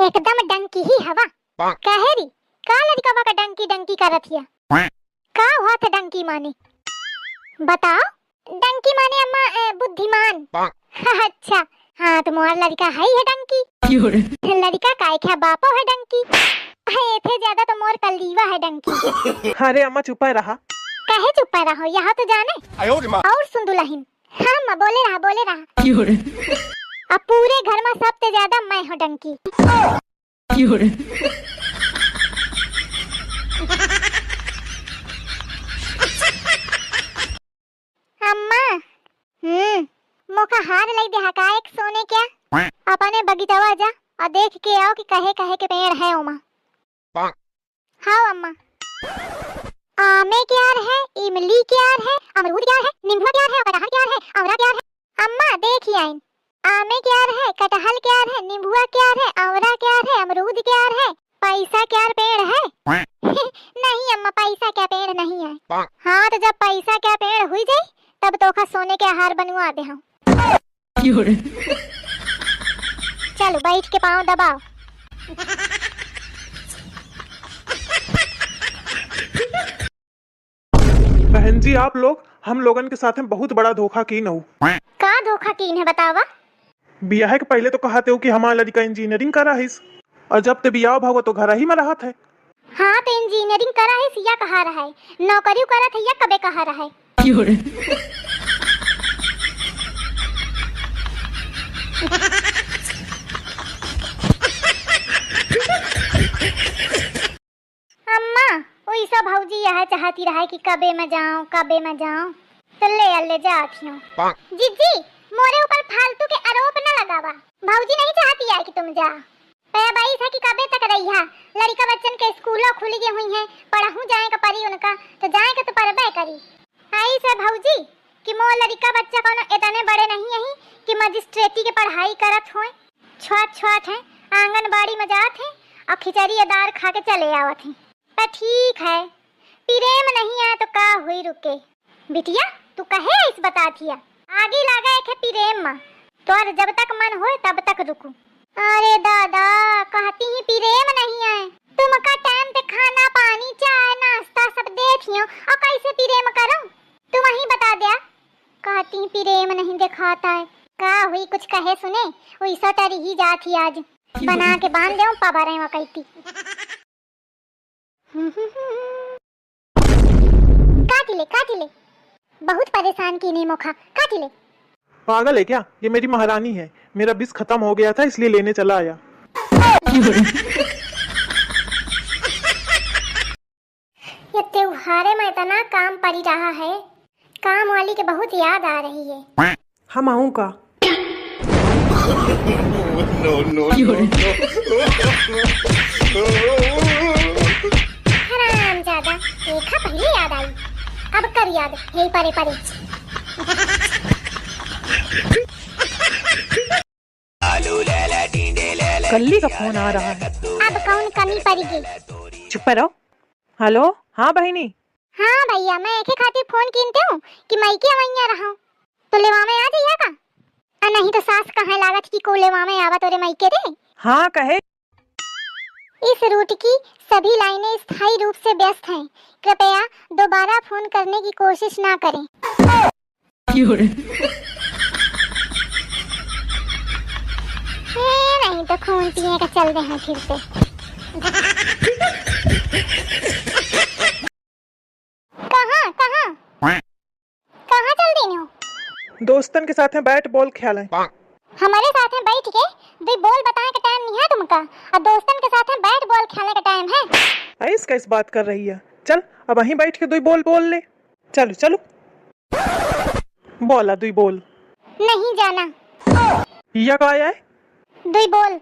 एकदम डंकी ही हवा। कहेरी का लड़का का डंकी डंकी करत हिया। का हुआ था डंकी माने? बताओ। डंकी माने अम्मा बुद्धिमान। अच्छा हाँ, तुम्हारा लड़का है ही है डंकी। लड़का काय क्या बापो है डंकी। थे ज्यादा तो मोर कलीवा है डंकी। अरे अम्मा चुपा रहा। कहे चुपा रहो, यहाँ तो जाने और सुन दुल्हन। हाँ अम्मा बोले रहा। अब पूरे घर में सबसे ज्यादा मैं हूँ डंकी। अम्मा मोका हार लई दे हका एक सोने क्या। अपने बगीचवा जा और देख के आओ कि कहे कहे के पेड़ है उमा। हाँ अम्मा। आमे क्या है, इमली क्या है, अमरूद क्या है, नींबू क्या है, कटहल क्या है, औरा क्या है। अम्मा देखिए आइन। आमे क्या है, कटहल क्या है, नींबुआ क्या है, औरा क्या है, अमरूद क्या है। पैसा क्या पेड़ है? नहीं अम्मा, पैसा क्या पेड़ नहीं है। हाँ तो जब पैसा क्या पेड़ हुई जाए तब तो का सोने के हार बनवा दे हम। चलो बैठ के पाँव दबाओ। बहन जी आप लोग हम लोगन के साथ में बहुत बड़ा धोखा की न हो। का धोखा कीन है बतावा? बियाह के पहले तो कहते हो कि हमारा लड़का इंजीनियरिंग करा है, और जब ते बियाह भागो तो घर ही में रहा था। हाँ तो इंजीनियरिंग करा है सिया कहा रहा है, नौकरी करा था या कबे कहा रहा है। अम्मा वही सब भौजी यह चाहती रहा कि कबे में जाऊं तो ले अल्ले जाती हूँ। जीजी मोरे ऊपर फालतू के आरोप न लगावा। भौजी नहीं चाहती है कि तुम जा। भाई था कि कबे तक रही है। लड़का बच्चन के स्कूलों खुल गए हुई हैं, पढ़ाऊं जाए का परी उनका तो जाए का तो परबे करी। आई से भौजी कि मोर लड़का बच्चा कोनो इतने बड़े नहीं है कि मजिस्ट्रेटी के पढ़ाई करत होए। छोट हैं, आंगनबाड़ी में जात हैं और खिचड़ी दार खा के चले आवत हैं। तो ठीक है, प्रेम नहीं है तो का हुई रुके। बिटिया तू कहे इस बतातिया आगे लगा एक है प्रेम में तो जब तक मन होए तब तक रुकू। अरे दादा कहती ही प्रेम नहीं है, तुम का टाइम पे खाना पानी चाय नाश्ता सब देखियो और कैसे प्रेम करो तुम ही बता दिया। कहती ही प्रेम नहीं दिखाता है। का हुई कुछ कहे सुने वैसा टरी ही जाती आज बना के बांध दे पबारे में कहती। काट ले बहुत परेशान की नहीं मोखा। काट ले। पागल है क्या? ये मेरी महारानी है, मेरा बिस खत्म हो गया था इसलिए लेने चला आया। ये त्योहारे में इतना काम पड़ी रहा है, काम वाली के बहुत याद आ रही है। हम आऊँ का? हराम ज्यादा देखा पहले याद आई, अब कर याद यही परे कल्ली का फोन आ रहा है। अब कौन कमी पड़ेगी? चुप रहो। हेलो हाँ बहनी। हाँ भैया मैं एक खातिर फोन कीनते हूँ कि मैं के वैया रहा तो लेवा में आ जाइए का। नहीं तो सास कहाँ लागत की को लेवा में आवा तोरे मई के रे। हाँ कहे। इस रूट की सभी लाइनें स्थायी रूप से व्यस्त हैं, कृपया दोबारा फोन करने की कोशिश ना करें। नहीं तो खून पिए का चल रहे हैं फिर से। कहाँ चल रही हो? दोस्तन के साथ में बैट बॉल खेल है। हमारे साथ में बैठ के दो बॉल बताने का टाइम नहीं है तुमका, और दोस्तन के साथ में बैट बॉल खेलने का टाइम है। ऐस कैस बात कर रही है? चल अब वहीं बैठ के दो बॉल बोल ले। चलो बोला दो बॉल। नहीं जाना। या का आया है? दो बॉल।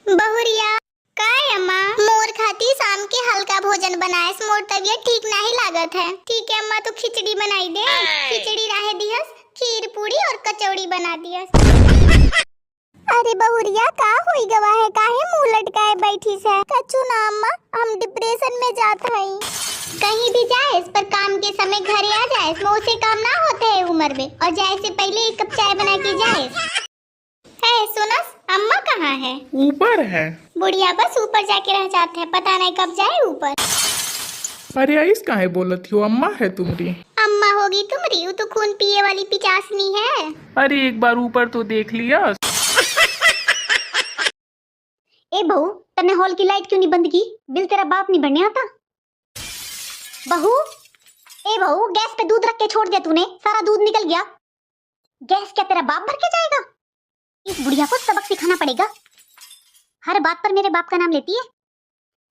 बहुरिया काय अम्मा मोर खाती शाम के हल्का भोजन बनाए, मोर तबियत ठीक नहीं लागत है। ठीक है अम्मा, तो खिचड़ी बनाई दे। खिचड़ी रहे दिहस, खीर पूरी और कचौड़ी बना दिहस। अरे बहुरिया का होई गवा है, काहे मुंह लटकाए बैठी से? कछु ना अम्मा, हम डिप्रेशन में जात हई। कहीं भी जाए पर काम के समय घरे आ जाए, मुंह से काम ना होते है उम्र में, और जाए से पहले एक कप चाय बना के जाए। है सुनस, अम्मा कहाँ है? ऊपर है। बुढ़िया बस ऊपर जाके रह जाते हैं, पता नहीं कब जाए ऊपर। अरे आइस काहे बोलत हो, अम्मा है तुम्हारी। अम्मा होगी तुम्हारी, वो तो खून पिए वाली पिचासनी है। अरे एक बार ऊपर तो देख लिया। ए बहू, तने हॉल की लाइट क्यों नहीं बंद की? बिल तेरा बाप नहीं भरने आता। बहू, ए बहू, गैस पे दूध रख के छोड़ दिया तूने, सारा दूध निकल गया। गैस क्या तेरा बाप भर के जाएगा? इस बुढ़िया को सबक सिखाना पड़ेगा, हर बात पर मेरे बाप का नाम लेती है।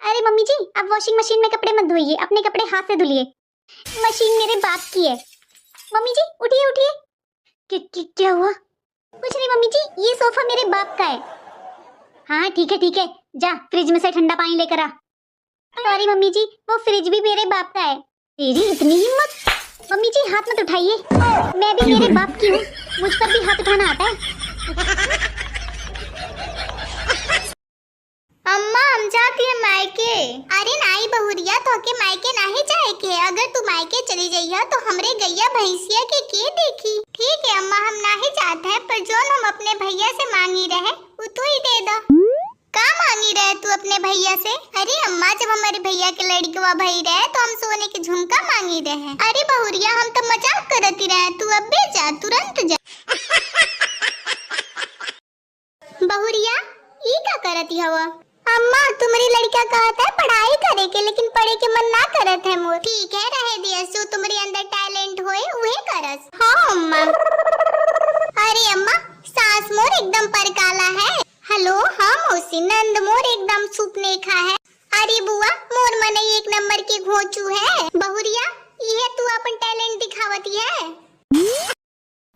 अरे मम्मी जी, अब वॉशिंग मशीन में कपड़े मत धोइए, अपने कपड़े हाथ से धुलिए, मशीन मेरे बाप की है। मम्मी जी उठिए उठिए। क्या हुआ? कुछ नहीं मम्मी जी, ये सोफा मेरे बाप का है। हाँ ठीक है, जा फ्रिज में से ठंडा पानी लेकर आ। सॉरी मम्मी जी, वो फ्रिज भी मेरे बाप का है। तेरी इतनी हिम्मत! मम्मी जी हाथ मत उठाइए, मैं भी मेरे बाप की हूँ, मुझ पर भी हाथ उठाना आता है। अम्मा हम जाती है मायके। अरे नाई बहुरिया, तो के मायके नाही जाए के, अगर तू मायके चली जाइया तो हमरे गैया भैंसिया के देखी। ठीक है अम्मा, हम नाही जाते हैं, पर जो हम अपने भैया से मांगी रहे वो तू ही दे दो। का मांगी रहे तू अपने भैया से? अरे अम्मा, जब हमारे भैया के लड़कवा भई रहे तो हम सोने के झुमका मांगी रहे। अरे बहुरिया, हम तो मजाक करती रहे, तू अब भी जा, तुरंत जा। बहुरिया ई का करती हवा? अम्मा तुम्हारी लड़का कहता है पढ़ाई करे के, लेकिन पढ़े के मन ना करत है मोर। ठीक है रहे दिया, सो तुम्हारे अंदर टैलेंट होए उहे करस। हाँ अम्मा। अरे अम्मा, सास मोर एकदम परकाला है। हेलो, हाँ मौसी, नंद मोर एकदम सुपनेखा है। अरे बुआ, मोर मन एक नंबर के घोचू है। बहुरिया, ये तू अपन टैलेंट दिखावती है।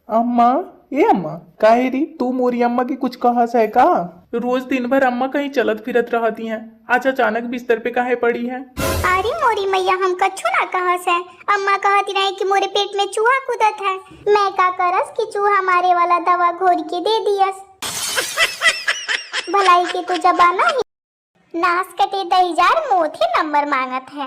अम्मा, ए अम्मा, काहे री तू मोरी अम्मा की कुछ कहस है का? रोज दिन भर अम्मा कहीं चलत फिरत रहती हैं, आज अचानक बिस्तर पे काहे पड़ी हैं? अरे मोरी मैया, हम कछु ना कहस है। अम्मा कहती रही कि मोरे पेट में चूहा कूदत है, मैं का करस कि चूहा मारे वाला दवा घोर के दे दियस। भलाई के तो जबाना ही नास कटे 10,000 मोथे नंबर मांगत है।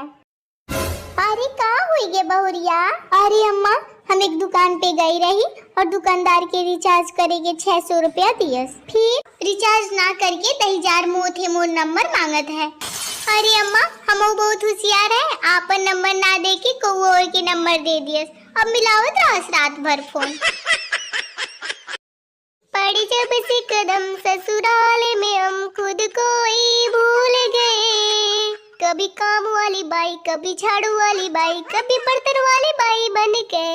अरे का हुई गे बहुरिया? अरे अम्मा, हम एक दुकान पे गई रही और दुकानदार के रिचार्ज करेगे 600 रुपया दियस, फिर रिचार्ज ना करके 10,000 मोथे मोर नंबर मांगत है। अरे अम्मा, हम बहुत होशियार है, आपन नंबर ना दे के को और के नंबर दे दियस, अब मिलावत रहस रात भर फोन। पड़ी जब से कदम ससुराल में हम खुद को ही भूल गए, कभी काम वाली बाई, कभी झाड़ू वाली बाई, कभी बर्तन वाली बाई बन के।